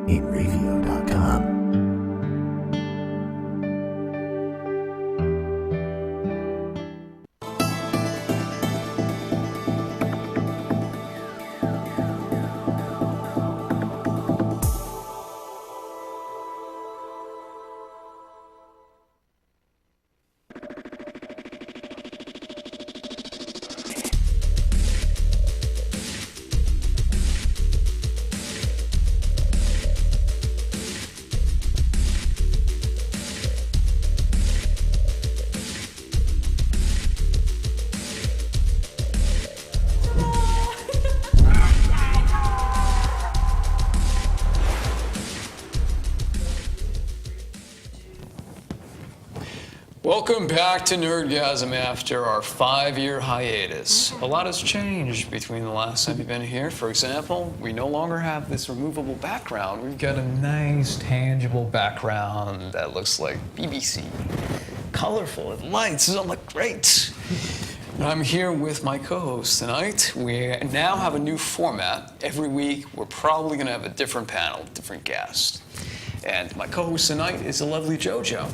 8radio.com. Welcome back to Nerdgasm after our 5-year hiatus. A lot has changed between the last time you've been here. For example, we no longer have this removable background. We've got a nice, tangible background that looks like BBC. Colorful, with lights, it'll look great. And I'm here with my co-host tonight. We now have a new format. Every week, we're probably gonna have a different panel, different guest. And my co-host tonight is the lovely Jojo.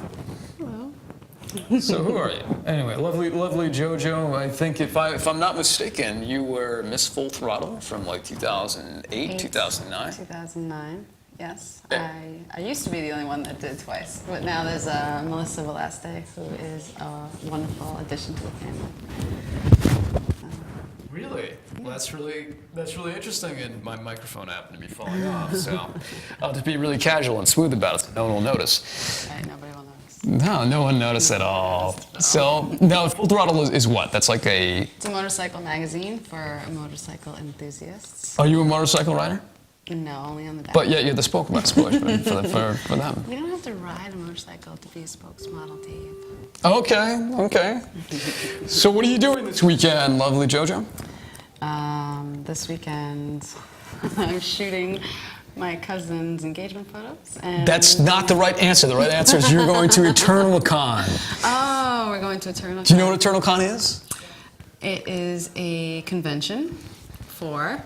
So who are you? Anyway, lovely Jojo. I think if I'm not mistaken, you were Miss Full Throttle from like 2008, 2009. 2009. Yes. I used to be the only one that did twice, but now there's Melissa Velaste, who is a wonderful addition to the family. Really? Well, that's really interesting. And my microphone happened to be falling off, so I'll just be really casual and smooth about it, so no one will notice. Right, nobody will notice. No one noticed at all. So now Full Throttle is what? That's like a... It's a motorcycle magazine for motorcycle enthusiasts. Are you a motorcycle rider? No, only on the back. But yeah, you're the spokesman for them. You don't have to ride a motorcycle to be a spokesmodel, Dave. Okay. So what are you doing this weekend, lovely Jojo? This weekend, I'm shooting my cousin's engagement photos. And That's not the right answer. The right answer is you're going to Eternal Con. Oh, we're going to Eternal Con. Do you know what Eternal Con is? It is a convention for...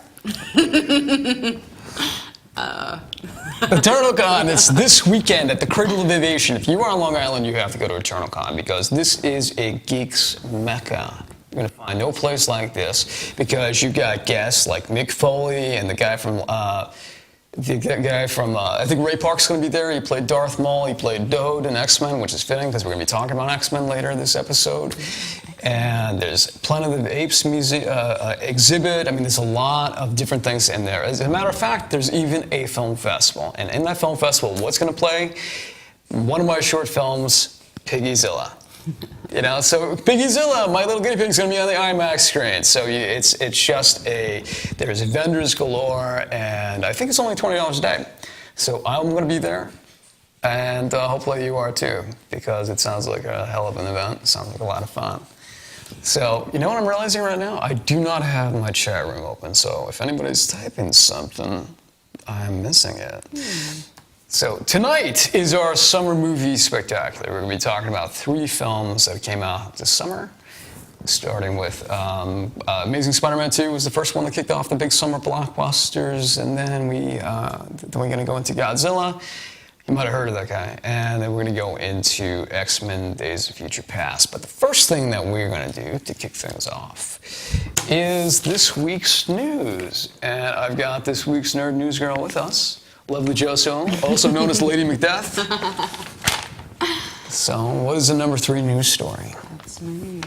Eternal Con, it's this weekend at the Cradle of Aviation. If you are on Long Island, you have to go to Eternal Con because this is a geek's mecca. You're going to find no place like this because you got guests like Mick Foley and the guy from... I think Ray Park's going to be there. He played Darth Maul. He played Dode in X-Men, which is fitting because we're going to be talking about X-Men later in this episode. And there's Planet of the Apes exhibit. I mean, there's a lot of different things in there. As a matter of fact, there's even a film festival. And in that film festival, what's going to play? One of my short films, Piggyzilla. You know, so Piggyzilla, My Little Guinea Pig, is going to be on the IMAX screen. So it's just there's vendors galore, and I think it's only $20 a day. So I'm going to be there, and hopefully you are too, because it sounds like a hell of an event. It sounds like a lot of fun. So, you know what I'm realizing right now? I do not have my chat room open, so if anybody's typing something, I'm missing it. So tonight is our summer movie spectacular. We're going to be talking about 3 films that came out this summer, starting with Amazing Spider-Man 2 was the first one that kicked off the big summer blockbusters, and then we're going to go into Godzilla. You might have heard of that guy. And then we're going to go into X-Men Days of Future Past. But the first thing that we're going to do to kick things off is this week's news. And I've got this week's Nerd News Girl with us. Lovely Jojo, also known as Lady Macbeth. So, what is the number 3 news story? That's my name.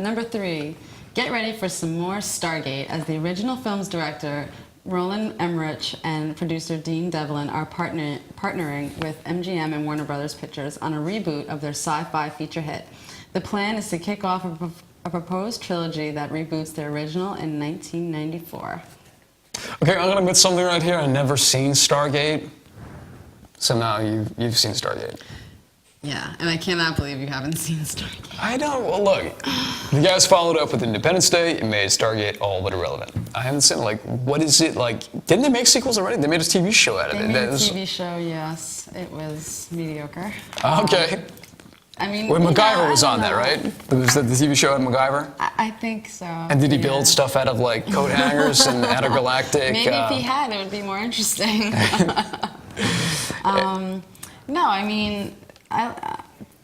Number 3, get ready for some more Stargate, as the original film's director, Roland Emmerich, and producer Dean Devlin are partnering with MGM and Warner Brothers Pictures on a reboot of their sci-fi feature hit. The plan is to kick off a proposed trilogy that reboots the original in 1994. Okay, I'm going to admit something right here. I've never seen Stargate. So now you've seen Stargate. Yeah, and I cannot believe you haven't seen Stargate. I don't. Well, look, the guys followed up with Independence Day. It made Stargate all but irrelevant. I haven't seen, like, what is it, like, didn't they make sequels already? They made a TV show out of it. They made a TV show, yes. It was mediocre. Okay. I mean, Well, you know, MacGyver was I on don't that, know. right? There was the TV show on MacGyver. I think so. And did he build yeah. stuff out of like coat hangers and out of galactic? Maybe if he had, it would be more interesting. No, I mean,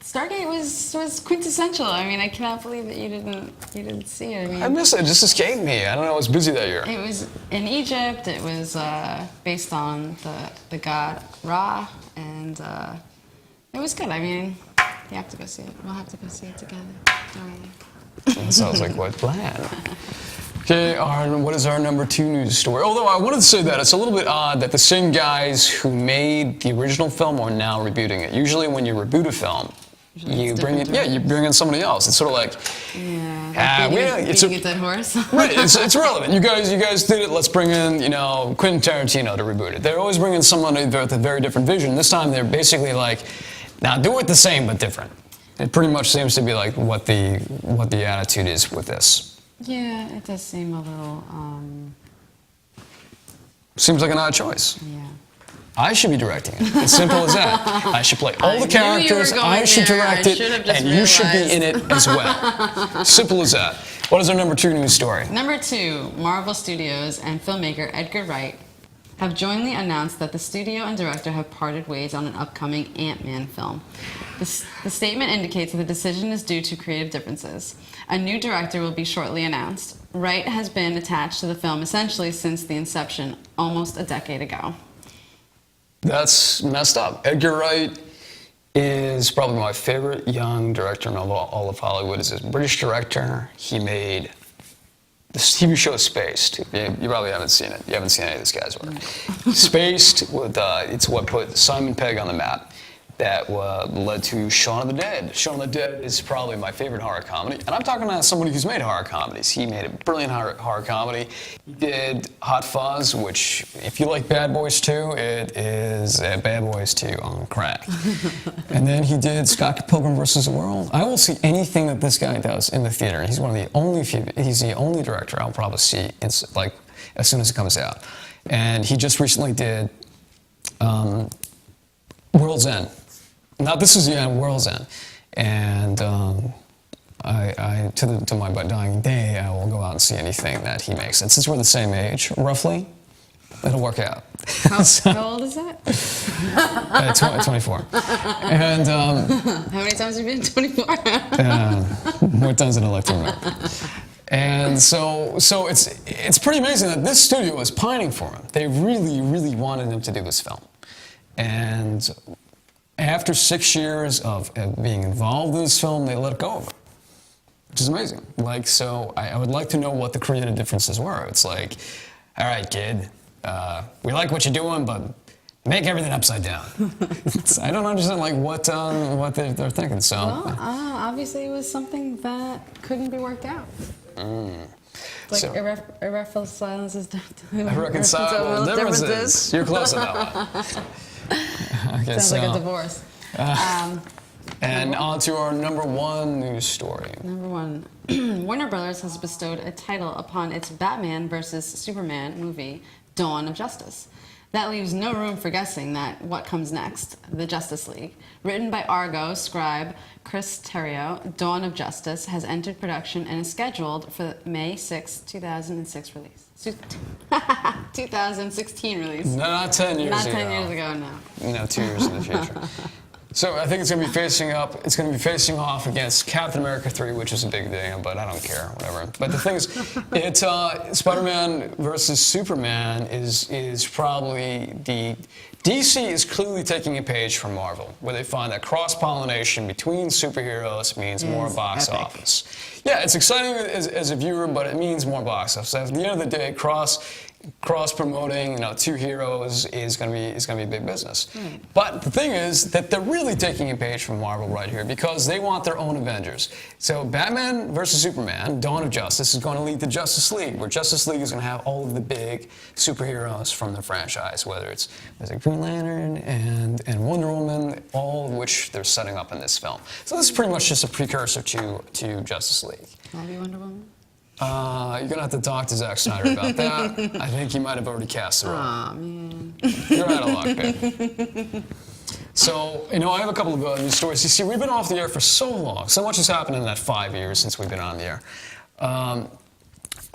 Stargate was quintessential. I mean, I cannot believe that you didn't see it. I mean, I missed it. It just escaped me. I don't know. I was busy that year. it was in Egypt. It was based on the god Ra, and it was good. I mean, you have to go see it. We'll have to go see it together. All right. That sounds like what plan. Okay, what is our number 2 news story? Although I wanted to say that it's a little bit odd that the same guys who made the original film are now rebooting it. Usually when you reboot a film, you bring in somebody else. It's sort of like, It's a dead horse. right, it's relevant. You guys did it, let's bring in, Quentin Tarantino to reboot it. They're always bringing someone with a very different vision. This time they're basically like, now do it the same but different. It pretty much seems to be like what the attitude is with this. Yeah, it does seem a little, Seems like an odd choice. yeah. I should be directing it. It's simple as that. I should play all the knew you were characters, going I should there. direct I it, should have just and you should be realized. in it as well. Simple as that. What is our number 2 news story? Number 2, Marvel Studios and filmmaker Edgar Wright have jointly announced that the studio and director have parted ways on an upcoming Antman film. The statement indicates that the decision is due to creative differences. A new director will be shortly announced. Wright has been attached to the film essentially since the inception, almost a decade ago. That's messed up. Edgar Wright is probably my favorite young director in all of Hollywood. He's a British director. He made the TV show Spaced. You probably haven't seen it. You haven't seen any of this guy's work. Spaced, it's what put Simon Pegg on the map. That led to Shaun of the Dead. Shaun of the Dead is probably my favorite horror comedy. And I'm talking about somebody who's made horror comedies. He made a brilliant horror comedy. He did Hot Fuzz, which, if you like Bad Boys 2, it is Bad Boys 2 on crack. And then he did Scott Pilgrim vs. the World. I will see anything that this guy does in the theater. And he's the only director I'll probably see as soon as it comes out. And he just recently did World's End. Now, this is World's End, and to my dying day, I will go out and see anything that he makes. And since we're the same age, roughly, it'll work out. How old is that? 24. And How many times have you been 24? more times than I like to remember. And so it's pretty amazing that this studio was pining for him. They really, really wanted him to do this film, and after 6 years of being involved in this film, they let go of it, which is amazing. I would like to know what the creative differences were. It's like, all right, kid, we like what you're doing, but make everything upside down. I don't understand what they're thinking. So, Well, obviously it was something that couldn't be worked out. Irreconcilable silences. Irreconcilable differences. You're close on that one. Okay, Sounds like a divorce. And on to our number 1 news story. Number 1. Warner Brothers has bestowed a title upon its Batman vs. Superman movie, Dawn of Justice. That leaves no room for guessing that what comes next, The Justice League. Written by Argo scribe Chris Terrio, Dawn of Justice has entered production and is scheduled for May 6, 2006 release. 2016 release. No, not 10 years ago. Not 10 years ago, no. 2 years in the future. So I think it's going to be facing off against Captain America 3, which is a big deal, but I don't care, whatever. But the thing is, it's Spider-Man versus Superman is probably DC is clearly taking a page from Marvel, where they find that cross-pollination between superheroes means more box office. Yeah, it's exciting as a viewer, but it means more box office. At the end of the day, cross-promoting, 2 heroes is going to be big business. Right. But the thing is that they're really taking a page from Marvel right here because they want their own Avengers. So Batman versus Superman, Dawn of Justice, is going to lead to Justice League, where Justice League is going to have all of the big superheroes from the franchise, whether it's Green Lantern and Wonder Woman, all of which they're setting up in this film. So this is pretty much just a precursor to Justice League. Love you, Wonder Woman? You're going to have to talk to Zack Snyder about that. I think he might have already cast the role. Aw, man. You're out of luck, babe. So, I have a couple of news stories. You see, we've been off the air for so long. So much has happened in that 5 years since we've been on the air.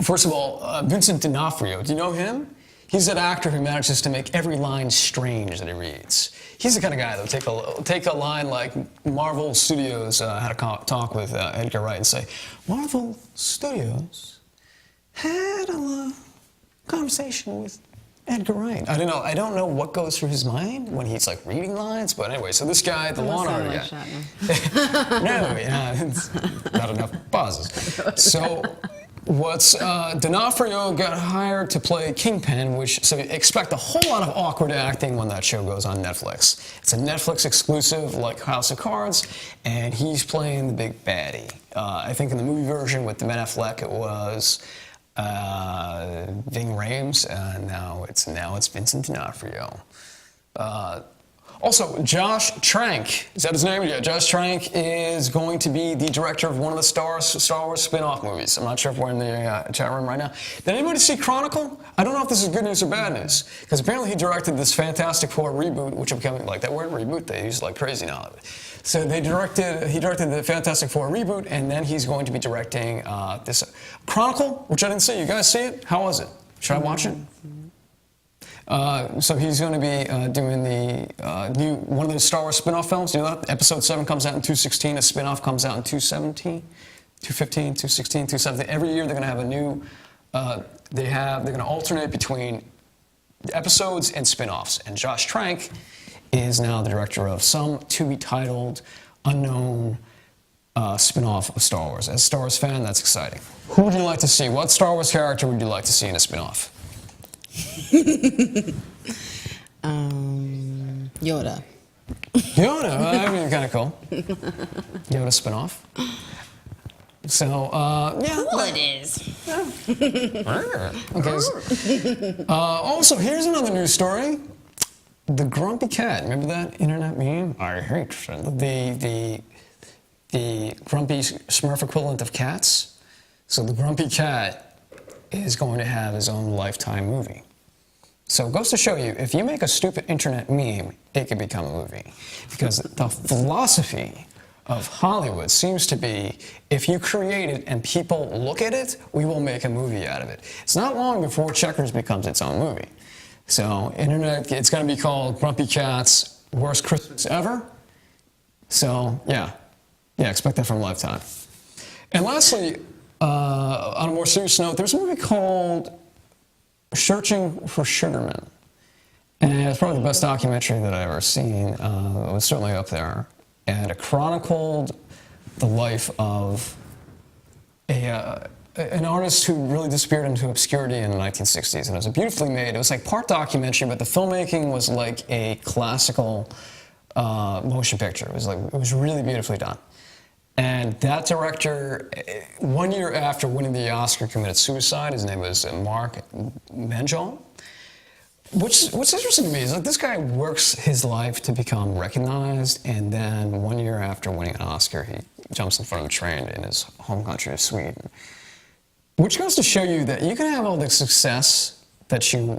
First of all, Vincent D'Onofrio, do you know him? He's that actor who manages to make every line strange that he reads. He's the kind of guy that'll take a line like Marvel Studios had a talk with Edgar Wright and say, Marvel Studios had a conversation with Edgar Wright. I don't know what goes through his mind when he's like reading lines, but anyway, so this guy, the Law and Order guy. No, it's not enough pauses. So D'Onofrio got hired to play Kingpin, so expect a whole lot of awkward acting when that show goes on Netflix. It's a Netflix exclusive like House of Cards, and he's playing the big baddie. I think in the movie version with Ben Affleck it was Ving Rhames, and now it's Vincent D'Onofrio. Also, Josh Trank, is that his name? Yeah, Josh Trank is going to be the director of one of the Star Wars spin-off movies. I'm not sure if we're in the chat room right now. Did anybody see Chronicle? I don't know if this is good news or bad news, because apparently he directed this Fantastic Four reboot, which I'm becoming like that word reboot they use like crazy now. So he directed the Fantastic Four reboot, and then he's going to be directing this Chronicle, which I didn't see. You guys see it? How was it? Should I watch it? So he's going to be doing the new one of those Star Wars spin-off films. You know that? Episode 7 comes out in 2016. A spin-off comes out in 2017, 2015, 2016, 2017. Every year they're going to have a new. They're going to alternate between episodes and spin-offs. And Josh Trank is now the director of some to-be-titled, unknown spin-off of Star Wars. As a Star Wars fan, that's exciting. Who would you like to see? What Star Wars character would you like to see in a spin-off? Yoda. Yoda, that'd be kind of cool. Yoda spin-off. So, yeah. Well, it is. Okay. Also, here's another news story. The Grumpy Cat. Remember that internet meme? I hate the Grumpy Smurf equivalent of cats. So the Grumpy Cat is going to have his own Lifetime movie. So it goes to show you, if you make a stupid internet meme, it can become a movie. Because the philosophy of Hollywood seems to be, if you create it and people look at it, we will make a movie out of it. It's not long before Checkers becomes its own movie. So internet, it's going to be called Grumpy Cat's Worst Christmas Ever. So yeah, expect that from Lifetime. And lastly, on a more serious note, there's a movie called Searching for Sugarman. And it's probably the best documentary that I've ever seen. It was certainly up there. And it chronicled the life of an artist who really disappeared into obscurity in the 1960s. And it was beautifully made. It was like part documentary, but the filmmaking was like a classical motion picture. It was really beautifully done. And that director, 1 year after winning the Oscar, committed suicide. His name was Mark Menjol. What's interesting to me is that this guy works his life to become recognized, and then 1 year after winning an Oscar, he jumps in front of a train in his home country of Sweden. Which goes to show you that you can have all the success that you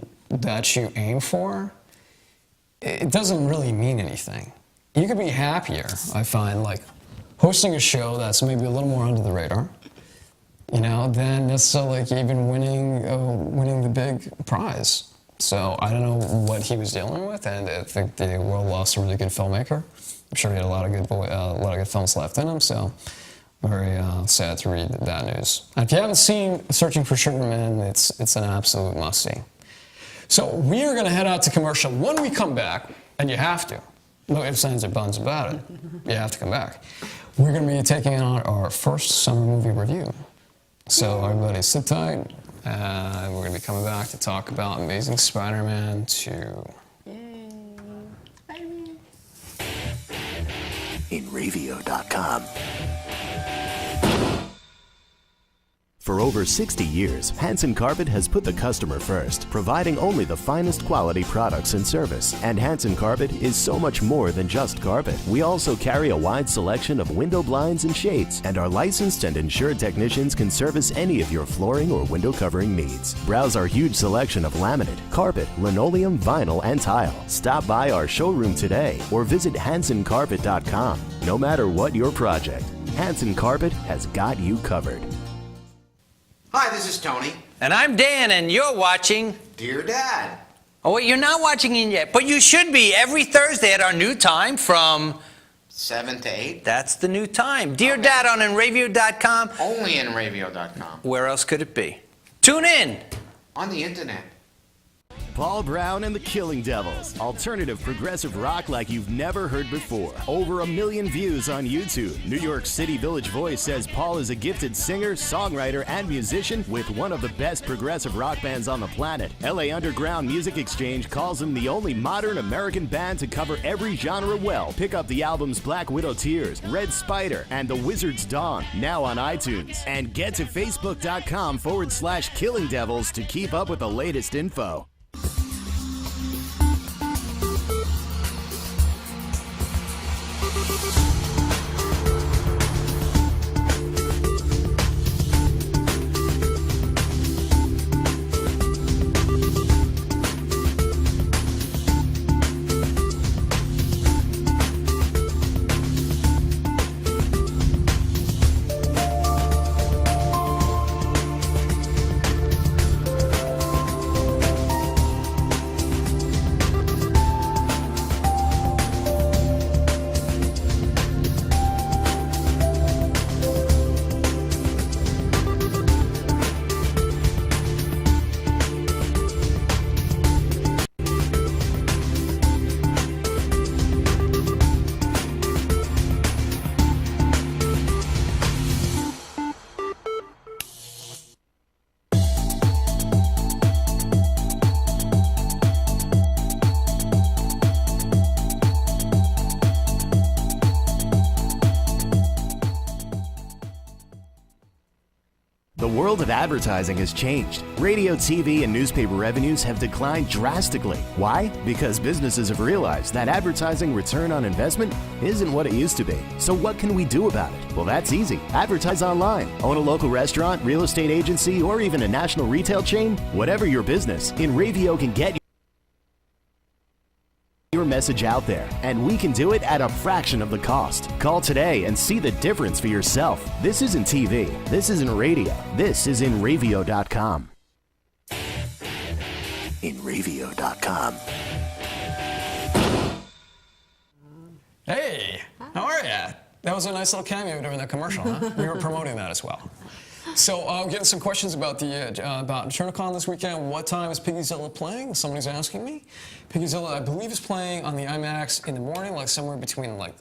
aim for. It doesn't really mean anything. You could be happier, I find, like hosting a show that's maybe a little more under the radar, than necessarily like even winning the big prize. So I don't know what he was dealing with, and I think the world lost a really good filmmaker. I'm sure he had a lot of good films left in him. So very sad to read that news. And if you haven't seen Searching for Sugarman, it's an absolute must-see. So we are going to head out to commercial. When we come back, and you have to, no ifs, ands, or buns about it, you have to come back. We're going to be taking on our first summer movie review. So everybody sit tight. And we're going to be coming back to talk about Amazing Spider-Man 2. Yay. Spider-Man. In Revio.com. For over 60 years, Hanson Carpet has put the customer first, providing only the finest quality products and service. And Hanson Carpet is so much more than just carpet. We also carry a wide selection of window blinds and shades, and our licensed and insured technicians can service any of your flooring or window covering needs. Browse our huge selection of laminate, carpet, linoleum, vinyl, and tile. Stop by our showroom today or visit HansonCarpet.com. No matter what your project, Hanson Carpet has got you covered. Hi, this is Tony. And I'm Dan, and you're watching Dear Dad. Oh, wait, you're not watching it yet, but you should be every Thursday at our new time from 7 to 8. That's the new time. Dear Dad on Enravio.com. Only Enravio.com. Where else could it be? Tune in. On the internet. Paul Brown and the Killing Devils. Alternative progressive rock like you've never heard before. Over 1 million views on YouTube. New York City Village Voice says Paul is a gifted singer, songwriter, and musician with one of the best progressive rock bands on the planet. LA Underground Music Exchange calls him the only modern American band to cover every genre well. Pick up the albums Black Widow Tears, Red Spider, and The Wizard's Dawn, now on iTunes. And get to facebook.com/Killing Devils to keep up with the latest info. The world of advertising has changed. Radio, TV, and newspaper revenues have declined drastically. Why? Because businesses have realized that advertising return on investment isn't what it used to be. So what can we do about it? Well, that's easy. Advertise online. Own a local restaurant, real estate agency, or even a national retail chain? Whatever your business, Enravio can get your message out there, and we can do it at a fraction of the cost. Call today and see the difference for yourself. This isn't TV. This isn't radio. This is Enravio.com. Enravio.com. Hey, how are ya? That was a nice little cameo during that commercial, huh? We were promoting that as well. So I'm getting some questions about about TurnerCon this weekend. What time is Piggyzilla playing? Somebody's asking me. Piggyzilla, I believe, is playing on the IMAX in the morning, like somewhere between maybe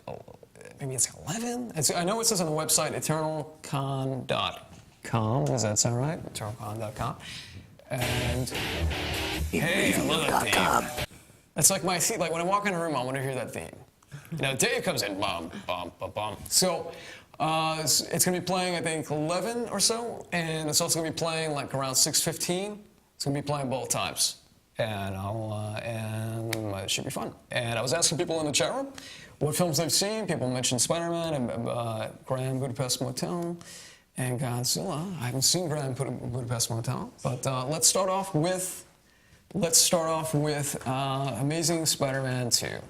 it's 11. I know it says on the website eternalcon.com. Does that sound right? Eternalcon.com. And hey, I love that theme. That's like my theme. Like when I walk in a room, I want to hear that theme. You know, Dave comes in, bum, bum, bum, bum. So. It's going to be playing, I think, 11 or so, and it's also going to be playing like around 6:15. It's going to be playing both times, and it should be fun. And I was asking people in the chat room what films they've seen. People mentioned Spiderman and Grand Budapest Motel and Godzilla. I haven't seen Grand Budapest Motel, but let's start off with Amazing Spider-Man 2.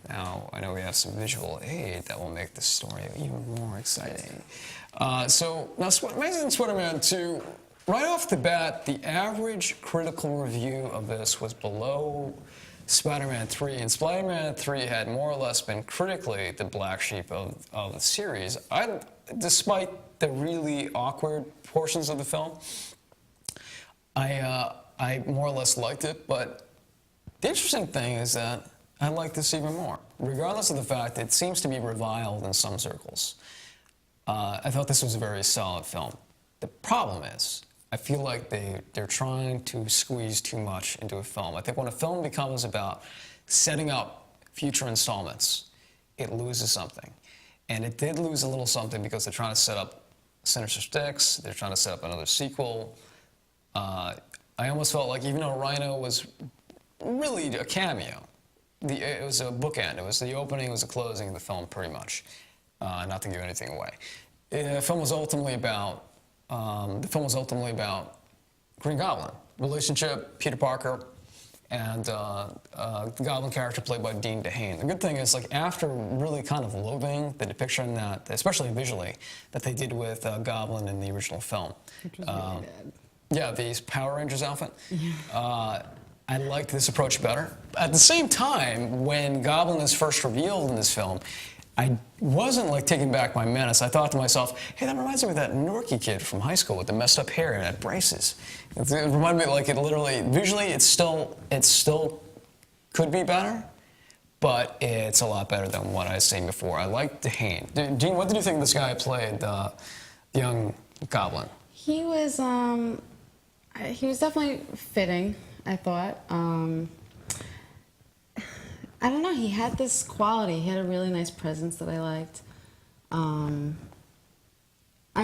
Now, I know we have some visual aid that will make the story even more exciting. So, now Amazing Spider-Man 2, right off the bat, the average critical review of this was below Spider-Man 3, and Spider-Man 3 had more or less been critically the black sheep of the series. Despite the really awkward portions of the film, I more or less liked it, but the interesting thing is that I like this even more, regardless of the fact that it seems to be reviled in some circles. I thought this was a very solid film. The problem is, I feel like they're trying to squeeze too much into a film. I think when a film becomes about setting up future installments, it loses something. And it did lose a little something because they're trying to set up Sinister Six. They're trying to set up another sequel. I almost felt like even though Rhino was really a cameo, it was a bookend. It was the opening, it was the closing of the film, pretty much. Not to give anything away. The film was ultimately about Green Goblin relationship, Peter Parker, and the Goblin character played by Dean DeHaan. The good thing is, like, after really kind of loathing the depiction that, especially visually, that they did with Goblin in the original film. Which was really bad. Yeah, the Power Rangers outfit. I liked this approach better. At the same time, when Goblin is first revealed in this film, I wasn't like taking back my menace. I thought to myself, hey, that reminds me of that Norky kid from high school with the messed up hair and had braces. It reminded me, like, it literally, visually, it still could be better, but it's a lot better than what I was saying before. I liked DeHaan. Gene, what did you think of this guy who played the young Goblin? He was definitely fitting, I thought. I don't know, he had this quality. He had a really nice presence that I liked. I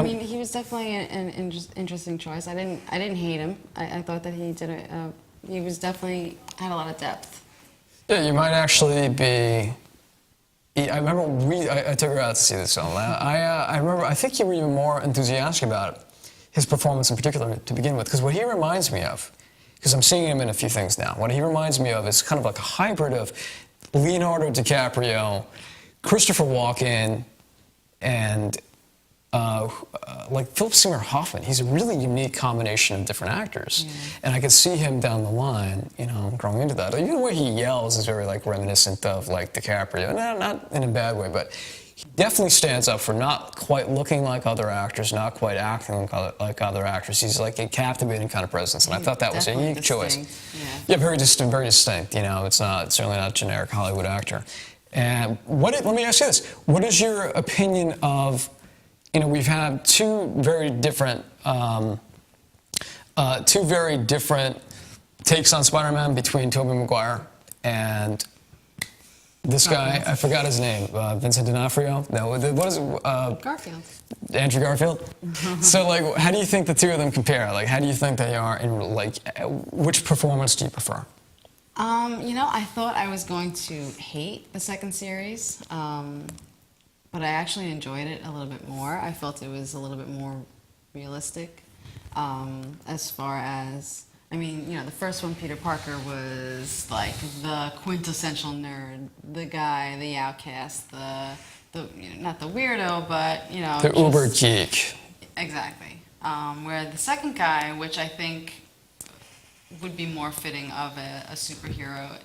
mean, he was definitely an interesting choice. I didn't hate him. I thought that he did he was definitely had a lot of depth. Yeah, you might actually be. I remember I took her out to see this film. I remember. I think you were even more enthusiastic about it, his performance in particular to begin with, because what he reminds me of, because I'm seeing him in a few things now. What he reminds me of is kind of like a hybrid of Leonardo DiCaprio, Christopher Walken, and like Philip Seymour Hoffman. He's a really unique combination of different actors. And I could see him down the line, you know, growing into that. Even the way he yells is very like reminiscent of like DiCaprio. Not in a bad way, but he definitely stands up for not quite looking like other actors, not quite acting like other actors. He's like a captivating kind of presence, and I thought that was a unique choice. Yeah, very distinct. You know, it's certainly not a generic Hollywood actor. And let me ask you this: what is your opinion of? You know, we've had two very different takes on Spider-Man between Tobey Maguire and this guy. I forgot his name. Vincent D'Onofrio. No, what is it? Garfield. Andrew Garfield. So, like, how do you think the two of them compare? Like, how do you think they are in, like, which performance do you prefer? You know, I thought I was going to hate the second series, but I actually enjoyed it a little bit more. I felt it was a little bit more realistic, as far as, I mean, you know, the first one, Peter Parker, was like the quintessential nerd, the guy, the outcast, the you know, not the weirdo, but, you know, the uber geek. Exactly. Where the second guy, which I think would be more fitting of a superhero,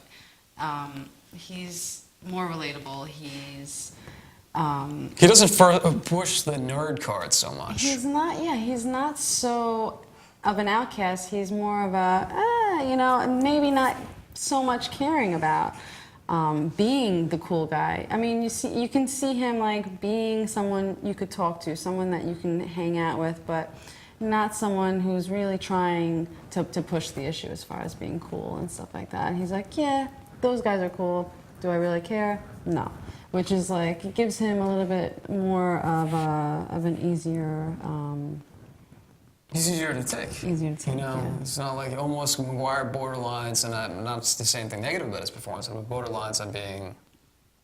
he's more relatable. He doesn't push the nerd card so much. He's not so of an outcast. He's more of a, you know, maybe not so much caring about being the cool guy. I mean, you can see him like being someone you could talk to, someone that you can hang out with, but not someone who's really trying to push the issue as far as being cool and stuff like that. And he's like, yeah, those guys are cool. Do I really care? No. Which is like, it gives him a little bit more of an easier... He's easier to take. Easier to take, you know, yeah. It's not like almost Maguire borderlines, and not to say anything negative about his performance, but borderlines on being...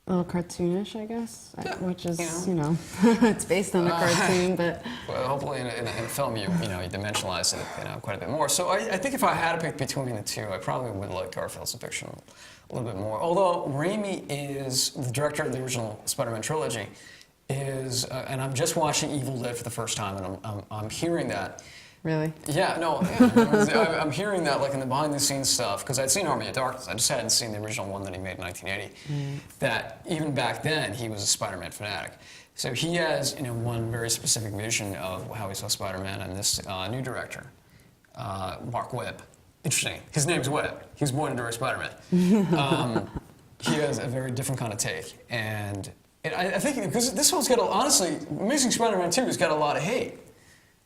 A little cartoonish, I guess, yeah, which is, you know, it's based on a cartoon, but... Well, hopefully in a film you dimensionalize it, you know, quite a bit more. So I think if I had to pick between the two, I probably would like Garfield's depiction a little bit more. Although Raimi is the director of the original Spider-Man trilogy, and I'm just watching Evil Dead for the first time, and I'm hearing that. Really? Yeah, no, yeah. I'm hearing that like in the behind-the-scenes stuff, because I'd seen Army of Darkness. I just hadn't seen the original one that he made in 1980. That even back then, he was a Spider-Man fanatic. So he has, you know, one very specific vision of how he saw Spider-Man, and this new director, Mark Webb. Interesting. His name's Webb. He was born to direct Spider-Man. He has a very different kind of take, and I think because this one's got honestly, Amazing Spider-Man 2 has got a lot of hate.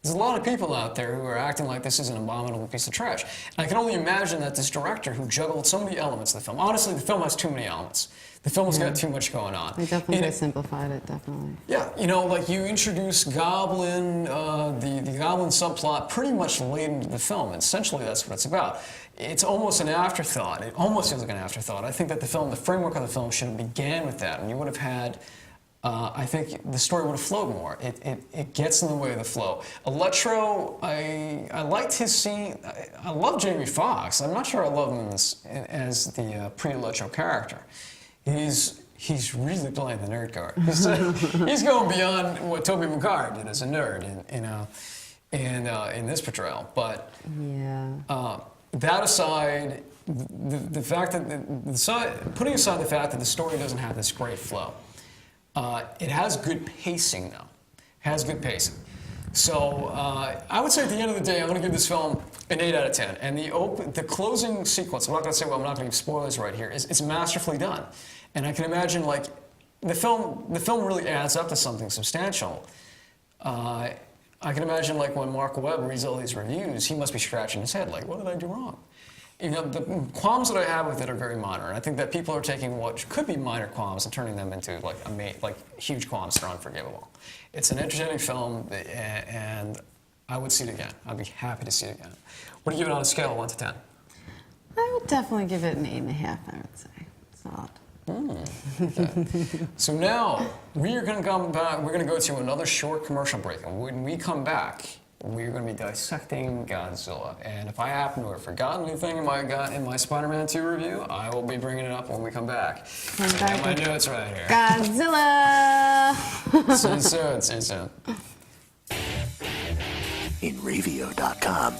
There's a lot of people out there who are acting like this is an abominable piece of trash. And I can only imagine that this director who juggled so many elements of the film, honestly, the film has too many elements. The film has got too much going on. They definitely simplified it, definitely. Yeah, you know, like you introduce Goblin, the Goblin subplot pretty much late into the film. And essentially, that's what it's about. It's almost an afterthought. It almost feels like an afterthought. I think that the framework of the film should have began with that, and you would have had. I think the story would have flowed more. It gets in the way of the flow. Electro, I liked his scene. I love Jamie Foxx. I'm not sure I love him as the pre-Electro character. He's really playing the nerd card. He's going beyond what Tobey Maguire did as a nerd in this portrayal. But that aside, the fact that putting aside the fact that the story doesn't have this great flow. It has good pacing, though. It has good pacing. So I would say at the end of the day, I'm going to give this film an 8 out of 10. And the closing sequence, I'm not going to say, well, I'm not going to give spoilers right here, it's masterfully done. And I can imagine, like, the film really adds up to something substantial. I can imagine, like, when Mark Webb reads all these reviews, he must be scratching his head, like, what did I do wrong? You know, the qualms that I have with it are very minor, and I think that people are taking what could be minor qualms and turning them into like huge qualms that are unforgivable. It's an entertaining film, and I would see it again. I'd be happy to see it again. What do you give it on a scale of 1 to 10? I would definitely give it an 8.5, I would say. Solid. Okay. So now we are going to come back. We're going to go to another short commercial break, and when we come back, we're going to be dissecting Godzilla. And if I happen to have forgotten anything in my Spider-Man 2 review, I will be bringing it up when we come back. I have my notes right here. Godzilla! See you soon. In Revio.com.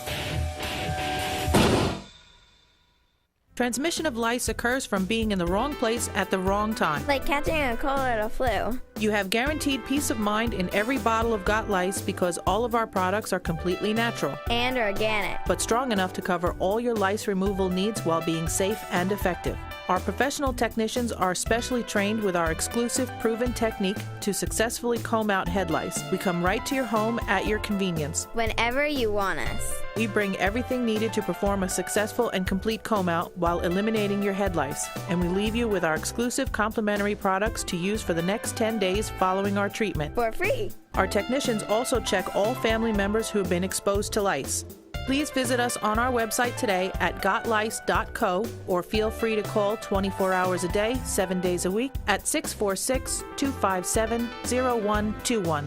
Transmission of lice occurs from being in the wrong place at the wrong time. Like catching a cold or the flu. You have guaranteed peace of mind in every bottle of Got Lice because all of our products are completely natural. And organic. But strong enough to cover all your lice removal needs while being safe and effective. Our professional technicians are specially trained with our exclusive proven technique to successfully comb out head lice. We come right to your home at your convenience. Whenever you want us. We bring everything needed to perform a successful and complete comb out while eliminating your head lice. And we leave you with our exclusive complimentary products to use for the next 10 days following our treatment. For free. Our technicians also check all family members who have been exposed to lice. Please visit us on our website today at gotlice.co or feel free to call 24 hours a day, 7 days a week at 646-257-0121.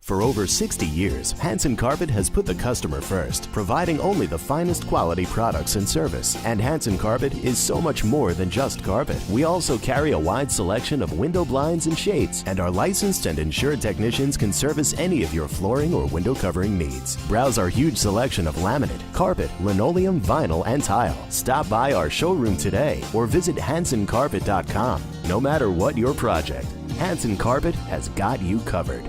For over 60 years, Hansen Carpet has put the customer first, providing only the finest quality products and service. And Hansen Carpet is so much more than just carpet. We also carry a wide selection of window blinds and shades, and our licensed and insured technicians can service any of your flooring or window covering needs. Browse our huge selection of laminate, carpet, linoleum, vinyl, and tile. Stop by our showroom today or visit HansenCarpet.com. No matter what your project, Hansen Carpet has got you covered.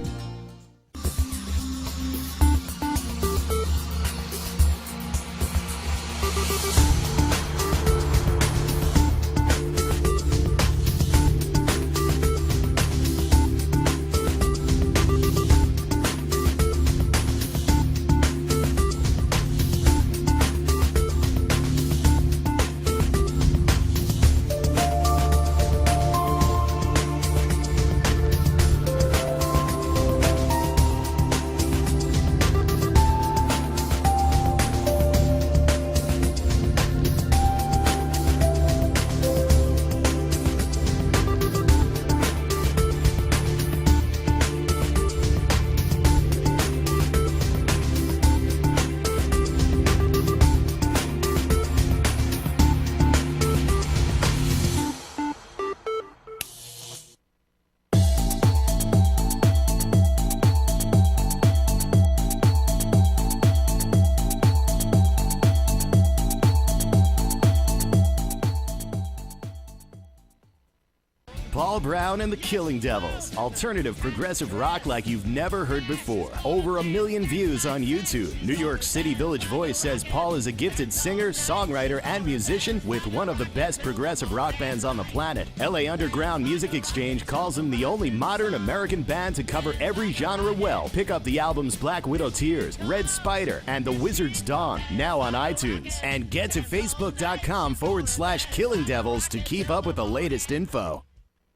Paul Brown and the Killing Devils. Alternative progressive rock like you've never heard before. Over 1 million views on YouTube. New York City Village Voice says Paul is a gifted singer, songwriter, and musician with one of the best progressive rock bands on the planet. LA Underground Music Exchange calls him the only modern American band to cover every genre well. Pick up the albums Black Widow Tears, Red Spider, and The Wizard's Dawn, now on iTunes. And get to facebook.com/Killing Devils to keep up with the latest info.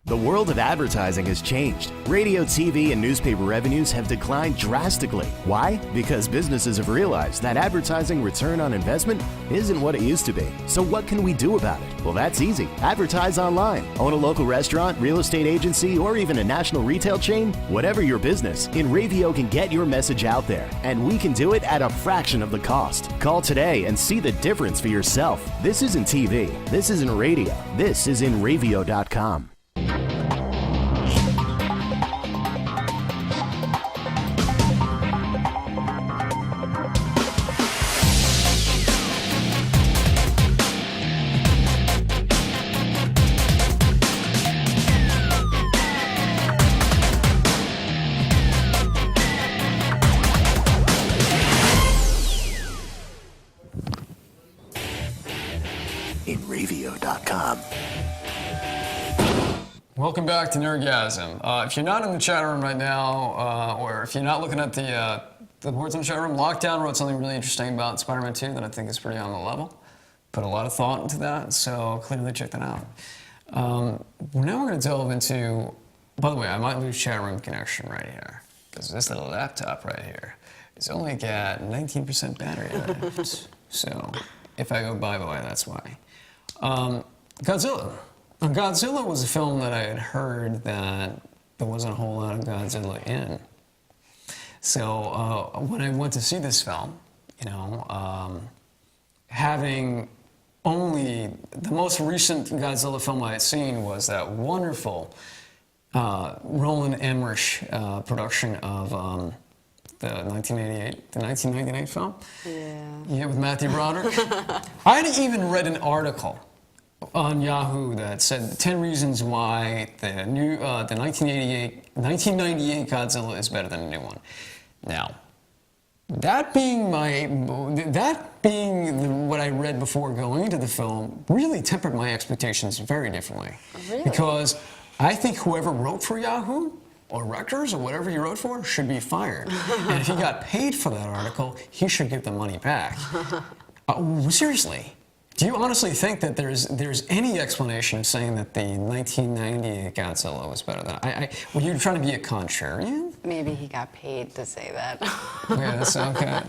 The world of advertising has changed. Radio, TV, and newspaper revenues have declined drastically. Why? Because businesses have realized that advertising return on investment isn't what it used to be. So what can we do about it? Well, that's easy. Advertise online. Own a local restaurant, real estate agency, or even a national retail chain? Whatever your business, InRavio can get your message out there. And we can do it at a fraction of the cost. Call today and see the difference for yourself. This isn't TV. This isn't radio. This is InRavio.com. InRavio.com. Welcome back to Nerdgasm. If you're not in the chat room right now, or if you're not looking at the boards in the chat room, Lockdown wrote something really interesting about Spider-Man 2 that I think is pretty on the level. Put a lot of thought into that, so clearly check that out. Now we're going to delve into, by the way, I might lose chat room connection right here, because this little laptop right here has only got 19% battery left. So if I go bye-bye, that's why. Godzilla. Now, Godzilla was a film that I had heard that there wasn't a whole lot of Godzilla in. So when I went to see this film, having only the most recent Godzilla film I had seen was that wonderful Roland Emmerich production of the 1998 film. Yeah, with Matthew Broderick. I had even read an article on Yahoo that said 10 reasons why the 1998 Godzilla is better than the new one. Now, that being what I read before going into the film really tempered my expectations very differently. Really? Because I think whoever wrote for Yahoo, or Rutgers, or whatever he wrote for, should be fired. And if he got paid for that article, he should give the money back. Seriously. Do you honestly think that there's any explanation of saying that the 1998 Godzilla was better than... were you trying to be a contrarian? Maybe he got paid to say that. Yeah, that's okay.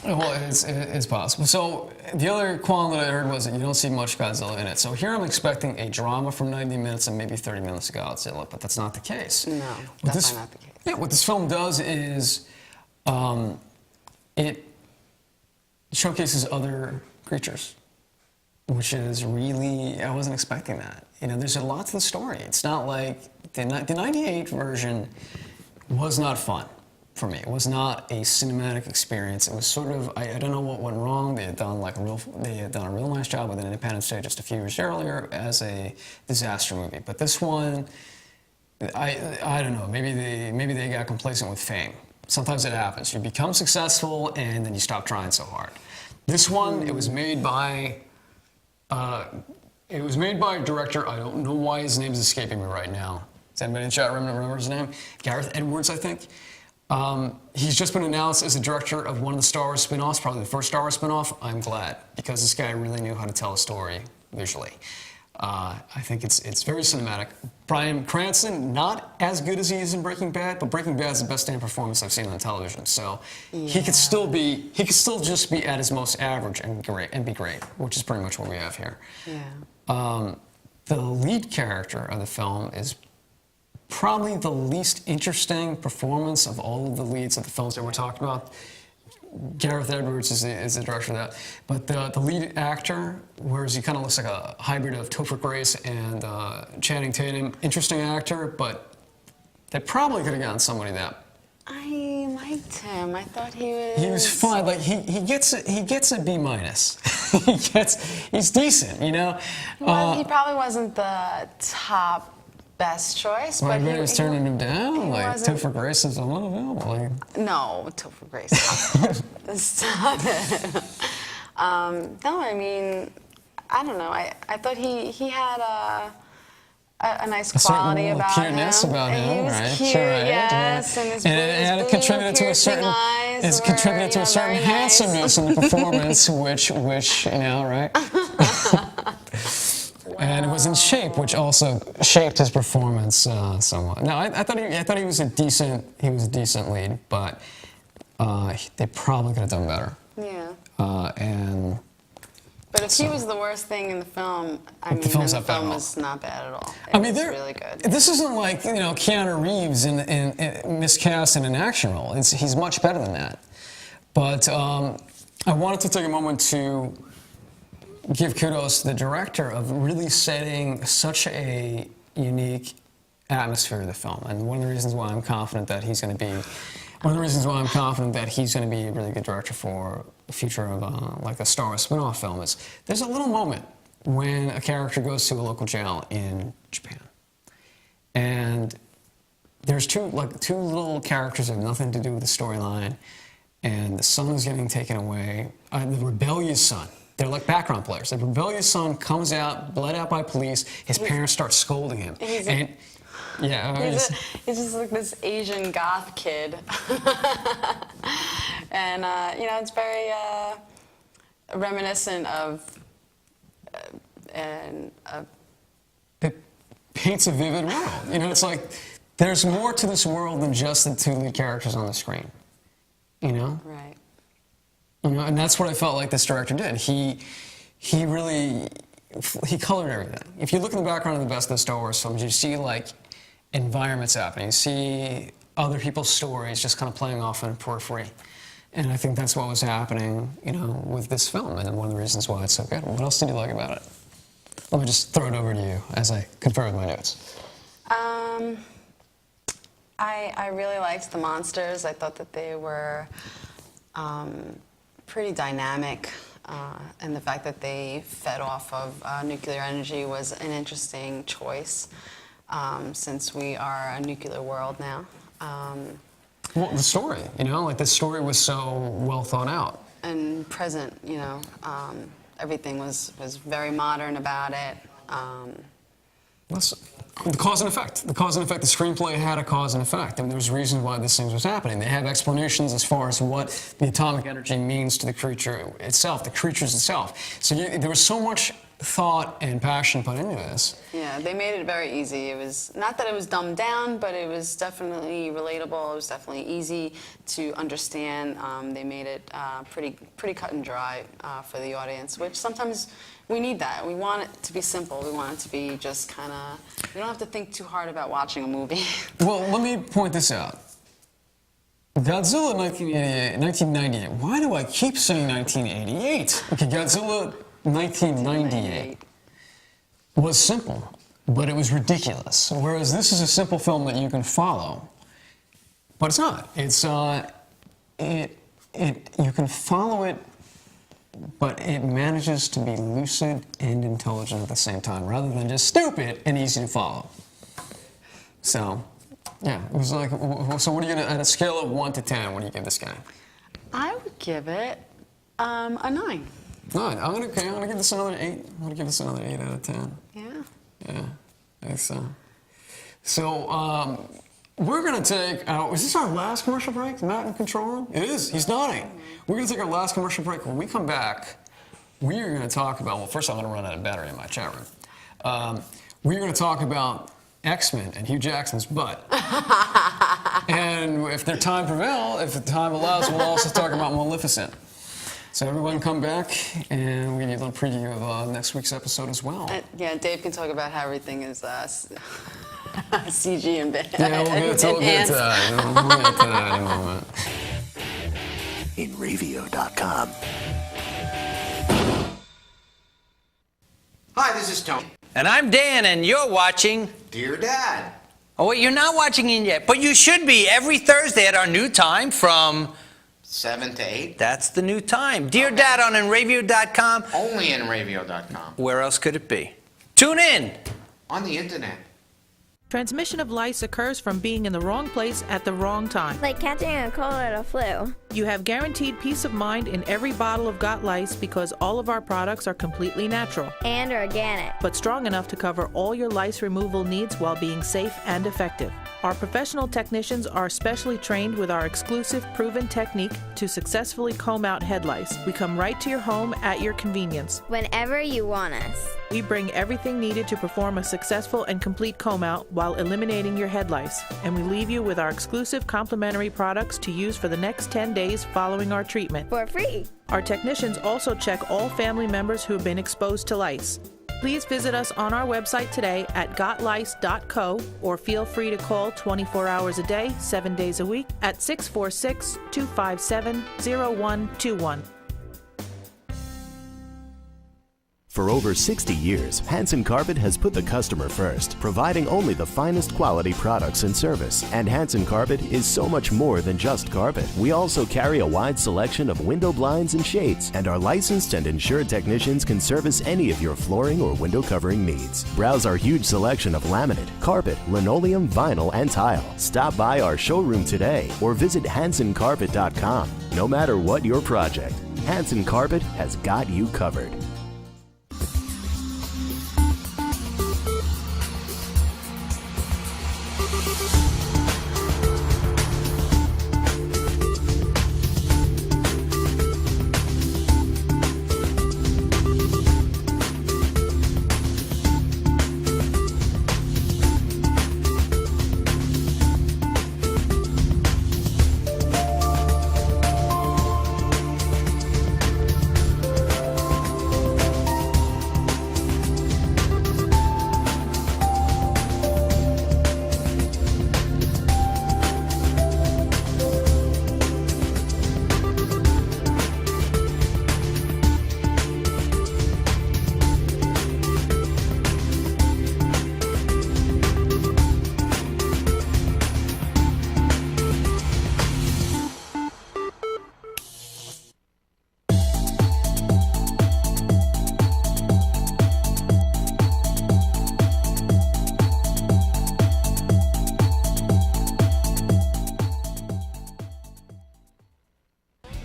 Well, it's possible. So the other qualm that I heard was that you don't see much Godzilla in it. So here I'm expecting a drama from 90 minutes and maybe 30 minutes of Godzilla, but that's not the case. No, definitely not the case. Yeah, what this film does is it showcases other creatures, which is really, I wasn't expecting that. There's a lot to the story. It's not like, the 98 version was not fun for me. It was not a cinematic experience. It was sort of, I don't know what went wrong. They had done a real nice job with Independence Day just a few years earlier as a disaster movie. But this one, I don't know, maybe they got complacent with fame. Sometimes it happens. You become successful and then you stop trying so hard. This one, it was made by a director. I don't know why his name is escaping me right now. Does anybody in the chat room remember his name? Gareth Edwards, I think. He's just been announced as the director of one of the Star Wars spin-offs, probably the first Star Wars spin-off. I'm glad, because this guy really knew how to tell a story visually. I think it's very cinematic. Bryan Cranston, not as good as he is in Breaking Bad, but Breaking Bad is the best damn performance I've seen on television. So he could still just be at his most average and be great, which is pretty much what we have here. Yeah. The lead character of the film is probably the least interesting performance of all of the leads of the films that we're talking about. Gareth Edwards is the director of that. But the lead actor, whereas he kind of looks like a hybrid of Topher Grace and Channing Tatum, interesting actor, but they probably could have gotten somebody that. I'm liked him. I thought he was. He was fine. Like he gets a B minus. He's decent, you know. Well, he probably wasn't the top best choice, But but he was turning him down. Like wasn't- Topher Grace is unavailable. Like, no, Topher Grace. Stop it. No, I mean, I don't know. I thought he had a nice quality certain about cuteness him. about And him, he was right? cute, Sure, right, yes, yeah. and his And blue, it had blue contributed to a piercing certain. eyes It's were, contributed to you a know, certain very nice. handsomeness in the performance, which you know, right? And it was in shape, which also shaped his performance somewhat. Now, I thought he was a decent lead, but they probably could have done better. Yeah. And But if he was the worst thing in the film, I mean, then film's the not bad at film all. was not bad at all. I mean, was they're really good. This isn't like Keanu Reeves in miscast in an action role. He's much better than that. But I wanted to take a moment to give kudos to the director of really setting such a unique atmosphere of the film. And one of the reasons why I'm confident that he's going to be a really good director for the future of like a Star Wars spin-off film is there's a little moment when a character goes to a local jail in Japan. And there's two little characters that have nothing to do with the storyline, and the son is getting taken away. The rebellious son. They're like background players. The rebellious son comes out, bled out by police. His parents start scolding him. He's just like this Asian goth kid. And, it's very reminiscent of it paints a vivid world. It's like there's more to this world than just the two lead characters on the screen. Right. And that's what I felt like this director did. He colored everything. If you look in the background of the best of the Star Wars films, you see like environments happening. You see other people's stories just kind of playing off in the periphery. And I think that's what was happening, with this film, and one of the reasons why it's so good. What else did you like about it? Let me just throw it over to you as I confer with my notes. I really liked the monsters. I thought that they were pretty dynamic, and the fact that they fed off of nuclear energy was an interesting choice, since we are a nuclear world now. Well, the story, the story was so well thought out. And present, everything was very modern about it. The cause and effect. The cause and effect. The screenplay had a cause and effect, and there's reasons why this thing was happening. They have explanations as far as what the atomic energy means to the creature itself, the creatures itself. So there was so much thought and passion put into this. Yeah, they made it very easy. It was not that it was dumbed down, but it was definitely relatable. It was definitely easy to understand. They made it pretty cut and dry for the audience, which sometimes we need that. We want it to be simple. We want it to be just kind of, we don't have to think too hard about watching a movie. Well, let me point this out. Godzilla 1998. Why do I keep saying 1988? Okay, Godzilla 1998 was simple, but it was ridiculous. Whereas this is a simple film that you can follow, but it's not. It's you can follow it, but it manages to be lucid and intelligent at the same time, rather than just stupid and easy to follow. So, yeah, it was like. So, what are you gonna, at a scale of 1 to 10? What do you give this guy? I would give it a 9. 9. I'm gonna give this another 8. I'm gonna give this another 8 out of 10. Yeah. Yeah, I think so. So, we're gonna take. Is this our last commercial break? Matt in control room? It is. He's nodding. We're gonna take our last commercial break. When we come back, we are gonna talk about. Well, first I'm gonna run out of battery in my chat room. We're gonna talk about X-Men and Hugh Jackson's butt. And if the time allows, we'll also talk about Maleficent. So everyone come back, and we're going to give a little preview of next week's episode as well. Yeah, Dave can talk about how everything is CG and bad. Yeah, we'll get to that. We'll get to that in a moment. NERDGASM-The. Hi, this is Tony. And I'm Dan, and you're watching. Dear Dad. Oh, wait, you're not watching it yet, but you should be every Thursday at our new time from 7 to 8? That's the new time. Dear Dad on NRadio.com. Only NRadio.com. Where else could it be? Tune in. On the internet. Transmission of lice occurs from being in the wrong place at the wrong time. Like catching a cold or a flu. You have guaranteed peace of mind in every bottle of Got Lice because all of our products are completely natural, And organic. but strong enough to cover all your lice removal needs while being safe and effective. Our professional technicians are specially trained with our exclusive proven technique to successfully comb out head lice. We come right to your home at your convenience. Whenever you want us. We bring everything needed to perform a successful and complete comb out while eliminating your head lice, and we leave you with our exclusive complimentary products to use for the next 10 days following our treatment. For free. Our technicians also check all family members who have been exposed to lice. Please visit us on our website today at gotlice.co or feel free to call 24 hours a day, 7 days a week at 646-257-0121. For over 60 years, Hansen Carpet has put the customer first, providing only the finest quality products and service. And Hansen Carpet is so much more than just carpet. We also carry a wide selection of window blinds and shades, and our licensed and insured technicians can service any of your flooring or window covering needs. Browse our huge selection of laminate, carpet, linoleum, vinyl, and tile. Stop by our showroom today or visit HansenCarpet.com. No matter what your project, Hansen Carpet has got you covered.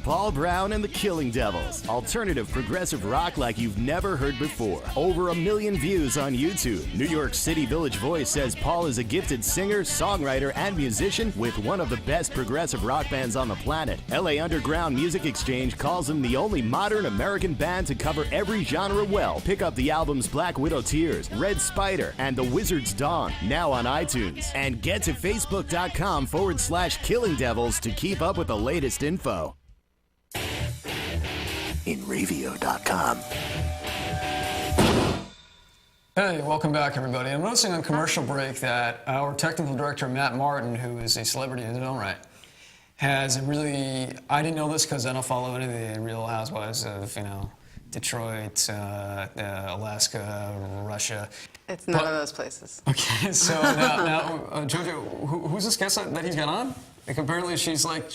Paul Brown and the Killing Devils. Alternative progressive rock like you've never heard before. Over 1 million views on YouTube. New York City Village Voice says Paul is a gifted singer, songwriter, and musician with one of the best progressive rock bands on the planet. LA Underground Music Exchange calls him the only modern American band to cover every genre well. Pick up the albums Black Widow Tears, Red Spider, and The Wizard's Dawn, now on iTunes. And get to facebook.com/Killing Devils to keep up with the latest info. NRadio.com. Hey, welcome back, everybody. I'm noticing on commercial break that our technical director, Matt Martin, who is a celebrity in his own right, has really, I didn't know this because I don't follow any of the Real Housewives of, Detroit, Alaska, Russia. It's none of those places. Okay, so now Jojo, who's this guest that he's got on? Like, apparently she's like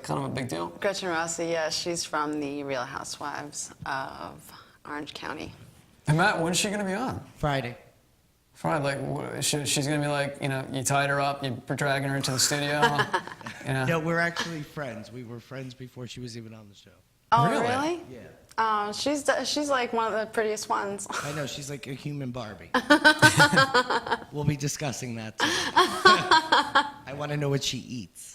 kind of a big deal. Gretchen Rossi, yeah, she's from the Real Housewives of Orange County. And Matt, when's she going to be on? Friday. Like, she's going to be like, you tied her up, you're dragging her into the studio. No, we're actually friends. We were friends before she was even on the show. Oh, Really? Yeah. She's like one of the prettiest ones. I know, she's like a human Barbie. We'll be discussing that too. I want to know what she eats.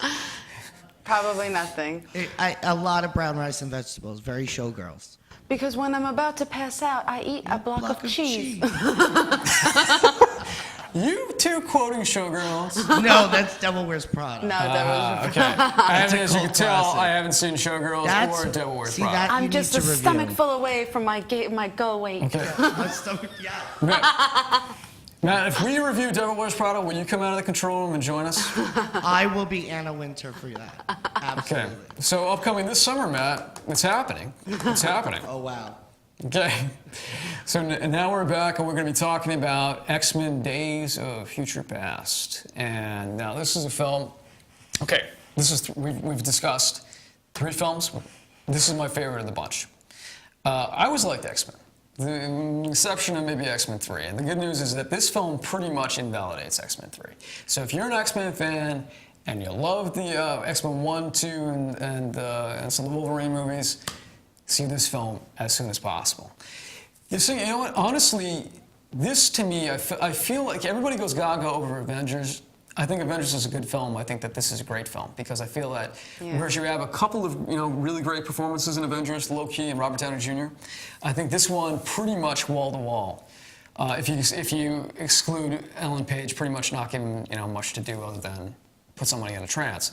Probably nothing. A lot of brown rice and vegetables, very showgirls. Because when I'm about to pass out, I eat a block of cheese. You two quoting Showgirls? No, that's Devil Wears Prada. No, that was. Okay. As you can tell, classic. I haven't seen Showgirls or Devil Wears Prada. That I'm you just need a to stomach review. full away from my goal weight. Okay. My stomach, yeah. Matt, if we review Devil Wears Prada, will you come out of the control room and join us? I will be Anna Winter for that. Okay. Absolutely. So upcoming this summer, Matt, it's happening. It's happening. Oh, wow. Okay, so now we're back and we're going to be talking about X-Men Days of Future Past. And now this is a film, okay, we've discussed 3 films. This is my favorite of the bunch. I always liked X-Men, the exception of maybe X-Men 3. And the good news is that this film pretty much invalidates X-Men 3. So if you're an X-Men fan and you love the X-Men 1, 2, and some of the Wolverine movies, see this film as soon as possible. You know what? Honestly, this to me, I feel like everybody goes gaga over Avengers. I think Avengers is a good film. I think that this is a great film because I feel that whereas you have a couple of really great performances in Avengers, Loki and Robert Downey Jr., I think this one pretty much wall to wall. If you exclude Ellen Page, pretty much not giving much to do other than put somebody in a trance.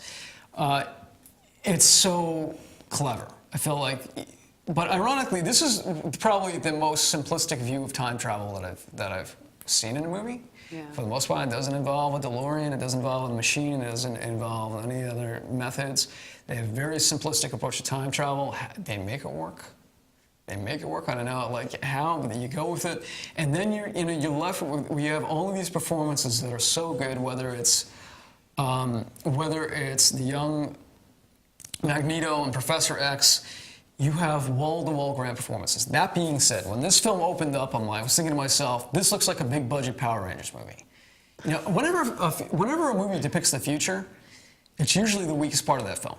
It's so clever. I feel like. But ironically, this is probably the most simplistic view of time travel that I've seen in a movie. Yeah. For the most part, it doesn't involve a DeLorean, it doesn't involve a machine, it doesn't involve any other methods. They have a very simplistic approach to time travel. They make it work. They make it work. I don't know how, but you go with it, and then you're left with we have all of these performances that are so good. Whether it's the young Magneto and Professor X. You have wall-to-wall grand performances. That being said, when this film opened up, I was thinking to myself, this looks like a big-budget Power Rangers movie. Whenever a movie depicts the future, it's usually the weakest part of that film.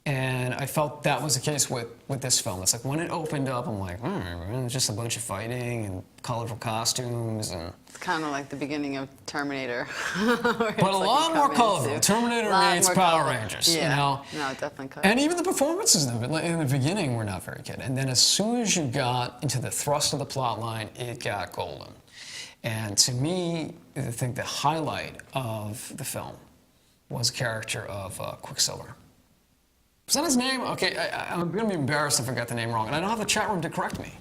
And I felt that was the case with this film. It's like when it opened up, I'm like, it's just a bunch of fighting and colorful costumes and. It's kind of like the beginning of Terminator. But a lot more colorful. Terminator meets Power Rangers. Yeah. No, it definitely could. And even the performances in the beginning were not very good. And then as soon as you got into the thrust of the plot line, it got golden. And to me, I think the highlight of the film was the character of Quicksilver. Is that his name? Okay, I'm going to be embarrassed if I got the name wrong. And I don't have the chat room to correct me.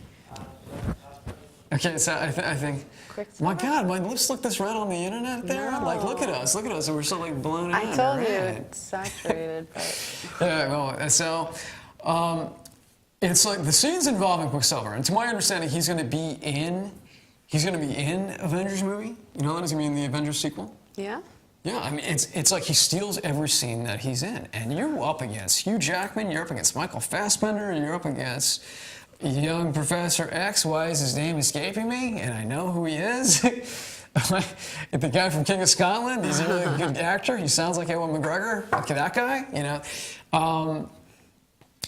Okay, so I think, my God, my lips look this red on the internet there? No. Like, look at us, we're so blown out. I told you, red. it's saturated, but... Yeah, well, so, it's like the scenes involving Quicksilver, and to my understanding, he's going to be in Avengers movie. You know that he's going to be in the Avengers sequel? Yeah? Yeah, I mean, it's like he steals every scene that he's in. And you're up against Hugh Jackman, you're up against Michael Fassbender, you're up against young Professor X. Why is his name escaping me? And I know who he is. The guy from King of Scotland, he's a really good actor. He sounds like Ewan McGregor, like that guy,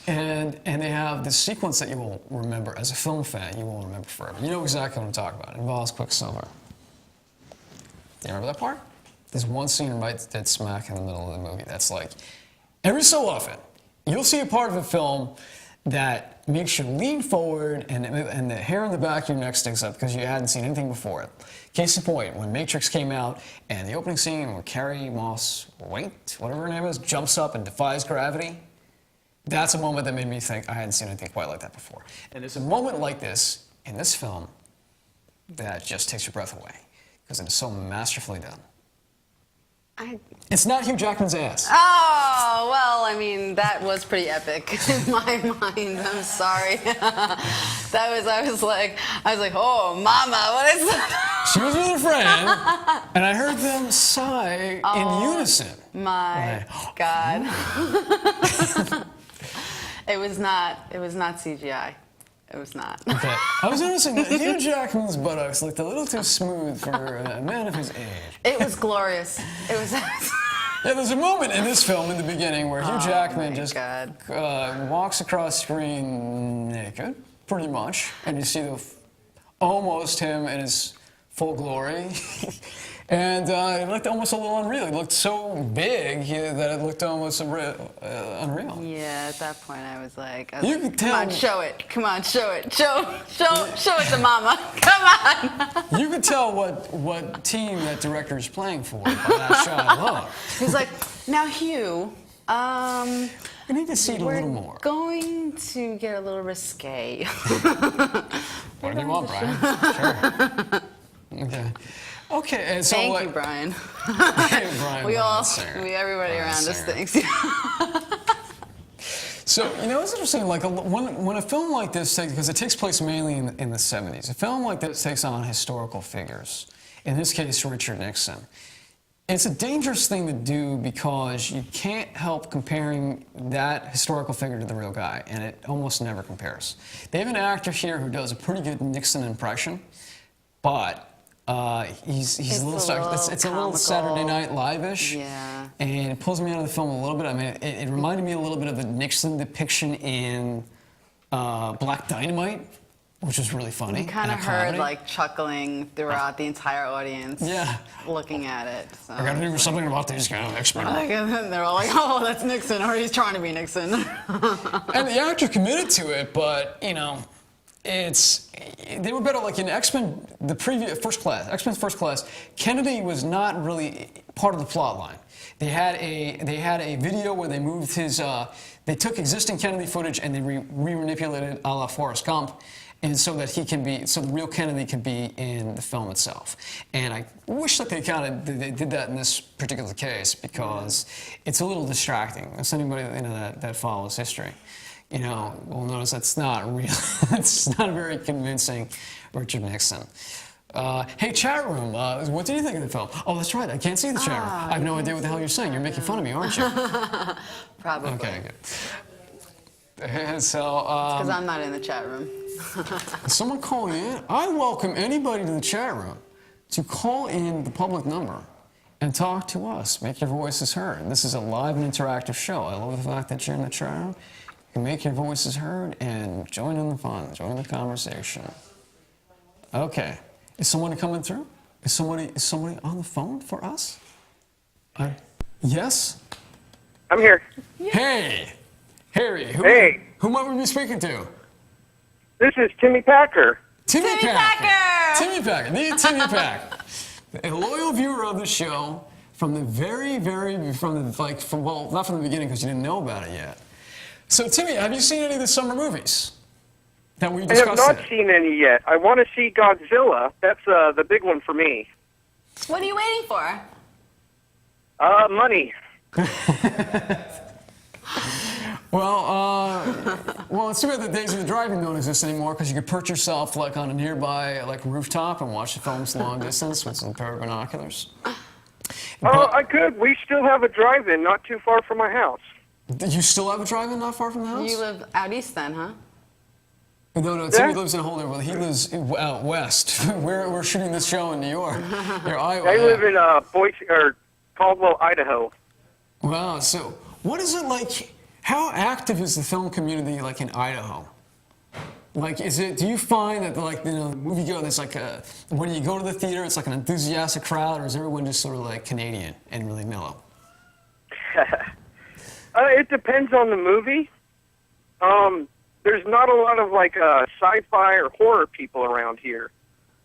And they have this sequence that you will remember, as a film fan, you will remember forever. You know exactly what I'm talking about. It involves Quicksilver. Do you remember that part? There's one scene right dead smack in the middle of the movie that's like, every so often, you'll see a part of a film that makes you lean forward and the hair on the back of your neck sticks up because you hadn't seen anything before it. Case in point, when Matrix came out and the opening scene where Carrie Moss Waite, whatever her name is, jumps up and defies gravity, that's a moment that made me think I hadn't seen anything quite like that before. And there's a moment like this in this film that just takes your breath away because it is so masterfully done. It's not Hugh Jackman's ass. Oh, well, I mean, that was pretty epic in my mind. I'm sorry. I was like, oh, mama, what is that? She was with her friend, and I heard them sigh in unison. My God. It was not CGI. It was not. Okay. I was noticing that Hugh Jackman's buttocks looked a little too smooth for a man of his age. It was glorious. It was. Yeah, there's a moment in this film in the beginning where Hugh Jackman just walks across screen naked, pretty much, and you see almost him in his full glory. And it looked almost a little unreal. It looked so big that it looked almost unreal. Yeah, at that point I was like, Come on, show it. Come on, show it. Show it to mama. Come on. You could tell what team that director is playing for by that shot alone. He's like, now Hugh, we need to see it a little more. We're going to get a little risque. What do you want, Brian? Sure. Okay, and so Thank you, Brian. Brian everybody around us thinks. So, it's interesting, like, when a film like this because it takes place mainly in the 70s, a film like this takes on historical figures, in this case, Richard Nixon. It's a dangerous thing to do because you can't help comparing that historical figure to the real guy, and it almost never compares. They have an actor here who does a pretty good Nixon impression, but he's a little it's a little Saturday Night Live-ish, Yeah. and it pulls me out of the film a little bit. I mean, it reminded me a little bit of the Nixon depiction in Black Dynamite, which was really funny. You kind of and a heard comedy. like chuckling throughout the entire audience. Yeah. Looking at it. So. I got to do something about these kind of X-Men. Like, and then they're all like, "Oh, that's Nixon," or he's trying to be Nixon. And the actor committed to it, but they were better. Like in X-Men, the previous X-Men First Class, Kennedy was not really part of the plot line. They had a video where they moved his. They took existing Kennedy footage and they re-manipulated it a la Forrest Gump, and so that the real Kennedy could be in the film itself. And I wish that they did that in this particular case because it's a little distracting. As anybody that follows history, will notice that's not real. It's not very convincing Richard Nixon. Hey, chat room, what do you think of the film? Oh, that's right, I can't see the chat room. I have no idea what the hell you're saying. You're making fun of me, aren't you? Probably. Okay, good. So, Because I'm not in the chat room. someone calling in? I welcome anybody to the chat room to call in the public number and talk to us. Make your voices heard. This is a live and interactive show. I love the fact that you're in the chat room. You can make your voices heard and join in the fun, join the conversation. Okay. Is someone coming through? Is somebody on the phone for us? Yes? I'm here. Hey! Harry, who might we be speaking to? This is Timmy Packer. Timmy Packer! Timmy Packer, the Timmy Packer. A loyal viewer of the show from the not from the beginning because you didn't know about it yet. So, Timmy, have you seen any of the summer movies that we discussed? I have not seen any yet. I want to see Godzilla. That's the big one for me. What are you waiting for? Money. Well, it's too bad the days of the driving don't exist anymore because you could perch yourself like on a nearby rooftop and watch the films long distance with some pair of binoculars. I could. We still have a drive-in not too far from my house. You still have a drive-in not far from the house? You live out east then, huh? No, Timmy lives in a whole different. He lives out west. We're shooting this show in New York. I live in Boise or Caldwell, Idaho. Wow. So, what is it like? How active is the film community like in Idaho? Like, do you find that moviegoer, there's when you go to the theater, it's like an enthusiastic crowd, or is everyone just sort of like Canadian and really mellow? It depends on the movie. There's not a lot of sci-fi or horror people around here,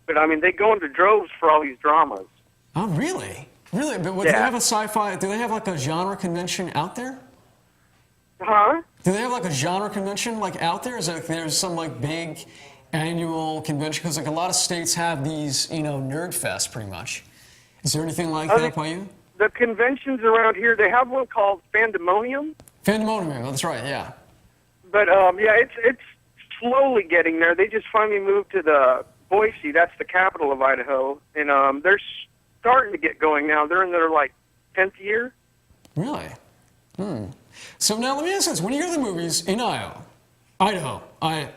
but I mean they go into droves for all these dramas. Oh, really? Really? But do they have a sci-fi? Do they have like a genre convention out there? Huh? Do they have like a genre convention out there? Is there's some big annual convention? Because a lot of states have these, nerd fest pretty much. Is there anything like that by you? The conventions around here, they have one called Fandemonium. Fandemonium, that's right, yeah. But it's slowly getting there. They just finally moved to the Boise. That's the capital of Idaho, and they're starting to get going now. They're in their 10th year. Really? So now let me ask this: when you go to the movies in Idaho, it's Idaho, right?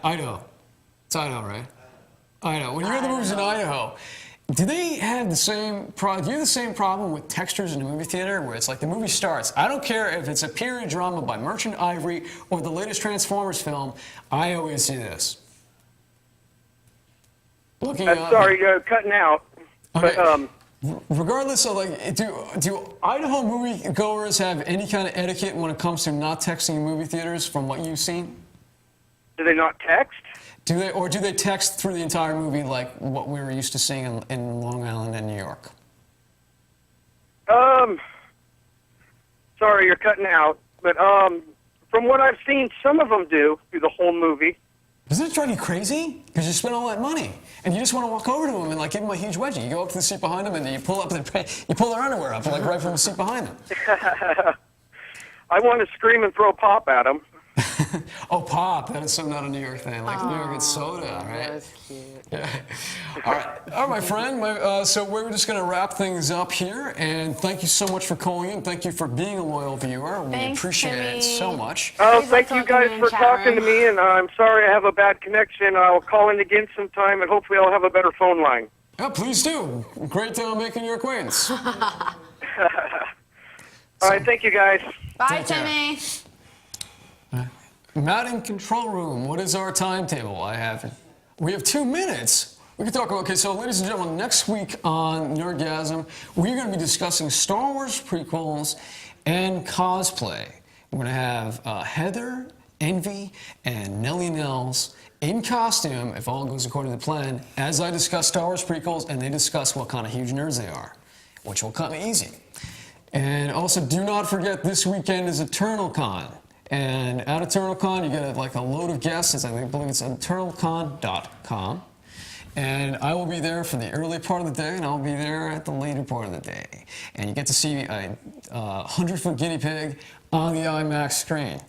Idaho. When you go to the movies in Idaho, do they have the same problem? Do you have the same problem with textures in the movie theater, where it's like the movie starts? I don't care if it's a period drama by Merchant Ivory or the latest Transformers film. I always see this. Sorry, cutting out. Okay. But regardless of do Idaho moviegoers have any kind of etiquette when it comes to not texting in movie theaters? From what you've seen, do they not text? Do they text through the entire movie like what we were used to seeing in Long Island and New York? Sorry, you're cutting out. But from what I've seen, some of them do through the whole movie. Doesn't it drive you crazy? Because you spend all that money, and you just want to walk over to them and give them a huge wedgie. You go up to the seat behind them, and you pull their underwear up right from the seat behind them. I want to scream and throw pop at them. Oh, pop. That is so not a New York thing. Like New York, it's soda, right? That's cute. Yeah. All right, my friend. So we're just going to wrap things up here. And thank you so much for calling in. Thank you for being a loyal viewer. We Thanks, appreciate it Timmy. so much. Oh, Please thank don't you talk to guys me in for chat talking to room. me, and I'm sorry I have a bad connection. I'll call in again sometime, and hopefully I'll have a better phone line. Yeah, please do. Great making your acquaintance. All right, thank you guys. Bye, Take care. Timmy. Matt in control room. What is our timetable? We have 2 minutes. We can talk about, okay, so ladies and gentlemen, next week on Nerdgasm, we're going to be discussing Star Wars prequels and cosplay. We're going to have Heather, Envy, and Nellie Nels in costume, if all goes according to plan, as I discuss Star Wars prequels and they discuss what kind of huge nerds they are, which will come easy. And also, do not forget, this weekend is EternalCon. And at EternalCon, you get like a load of guests. I believe it's eternalcon.com. And I will be there for the early part of the day, and I'll be there at the later part of the day. And you get to see a 100-foot guinea pig on the IMAX screen.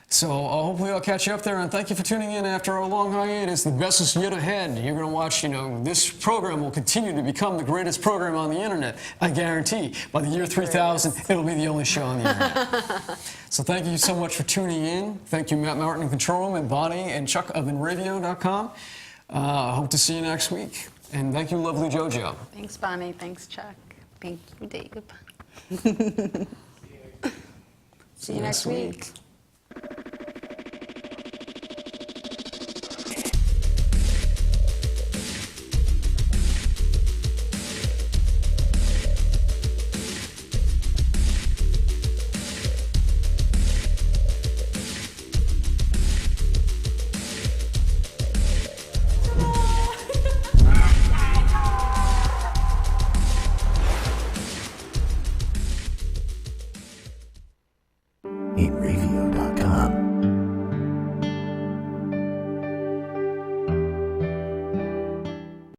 So hopefully I'll catch you up there, and thank you for tuning in after our long hiatus. The best is yet ahead. You're going to watch, this program will continue to become the greatest program on the internet, I guarantee. By the year 3000, it'll be the only show on the internet. So thank you so much for tuning in. Thank you, Matt Martin in Control Room, and Bonnie and Chuck of NRadio.com. Hope to see you next week. And thank you, lovely Jojo. Thanks, Bonnie. Thanks, Chuck. Thank you, Dave. See you next week. Ain't real.